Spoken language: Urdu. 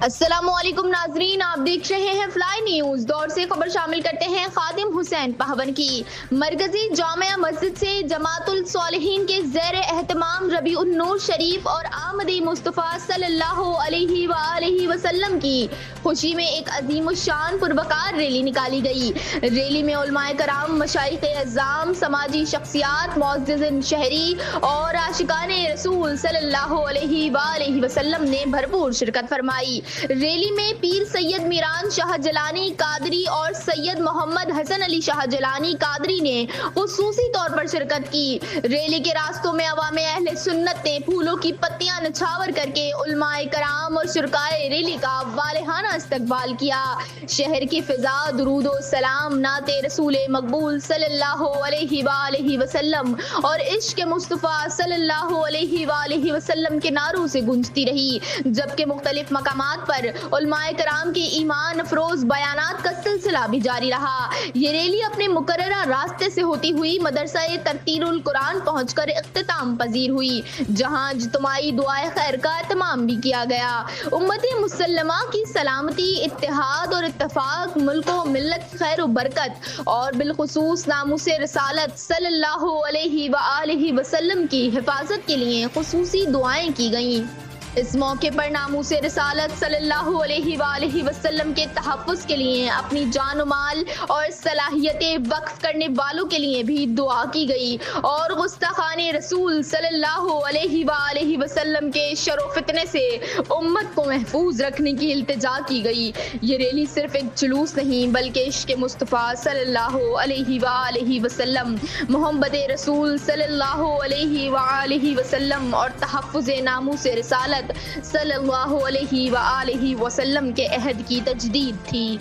السلام علیکم ناظرین، آپ دیکھ رہے ہیں فلائی نیوز۔ دور سے خبر شامل کرتے ہیں خادم حسین پہون کی۔ مرکزی جامع مسجد سے جماعت الصالحین کے زیر اہتمام ربیع النور شریف اور آمد مصطفیٰ صلی اللہ علیہ وآلہ وسلم کی خوشی میں ایک عظیم الشان پروقار ریلی نکالی گئی۔ ریلی میں علماء کرام، مشائخ اعظام، سماجی شخصیات، معززین شہری اور عاشقان رسول صلی اللہ علیہ وآلہ وسلم نے بھرپور شرکت فرمائی۔ ریلی میں پیر سید میران شاہ جیلانی قادری اور سید محمد حسن علی شاہ جیلانی قادری نے خصوصی طور پر شرکت کی۔ ریلی کے راستوں میں عوام اہل سنت نے پھولوں کی پتیاں نچھاور کر کے علماء کرام اور شرکائے ریلی کا والہانہ استقبال کیا۔ شہر کی فضا درود و سلام، نعت رسول مقبول صلی اللہ علیہ وآلہ وسلم اور عشق مصطفیٰ صلی اللہ علیہ وآلہ وسلم کے نعروں سے گونجتی رہی، جبکہ مختلف مقامات پر علماء کرام کے ایمان افروز بیانات کا سلسلہ بھی جاری رہا۔ یہ ریلی اپنے مقررہ راستے سے ہوتی ہوئی مدرسہ ترتیل القرآن پہنچ کر اختتام پذیر ہوئی، جہاں اجتماعی دعائے خیر کا اہتمام بھی کیا گیا۔ امت مسلمہ کی سلامتی، اتحاد اور اتفاق، ملک و ملت کی خیر و برکت اور بالخصوص ناموس رسالت صلی اللہ علیہ وآلہ وسلم کی حفاظت کے لیے خصوصی دعائیں کی گئیں۔ اس موقع پر ناموس رسالت صلی اللہ علیہ وآلہ وسلم کے تحفظ کے لیے اپنی جان و مال اور صلاحیتیں وقف کرنے والوں کے لیے بھی دعا کی گئی اور گستاخان رسول صلی اللہ علیہ وآلہ وسلم کے شر و فتنے سے امت کو محفوظ رکھنے کی التجا کی گئی۔ یہ ریلی صرف ایک جلوس نہیں بلکہ عشق مصطفیٰ صلی اللہ علیہ وآلہ وسلم، محبت رسول صلی اللہ علیہ وآلہ وسلم اور تحفظ ناموس رسالت صلی اللہ علیہ وآلہ وسلم کے عہد کی تجدید تھی۔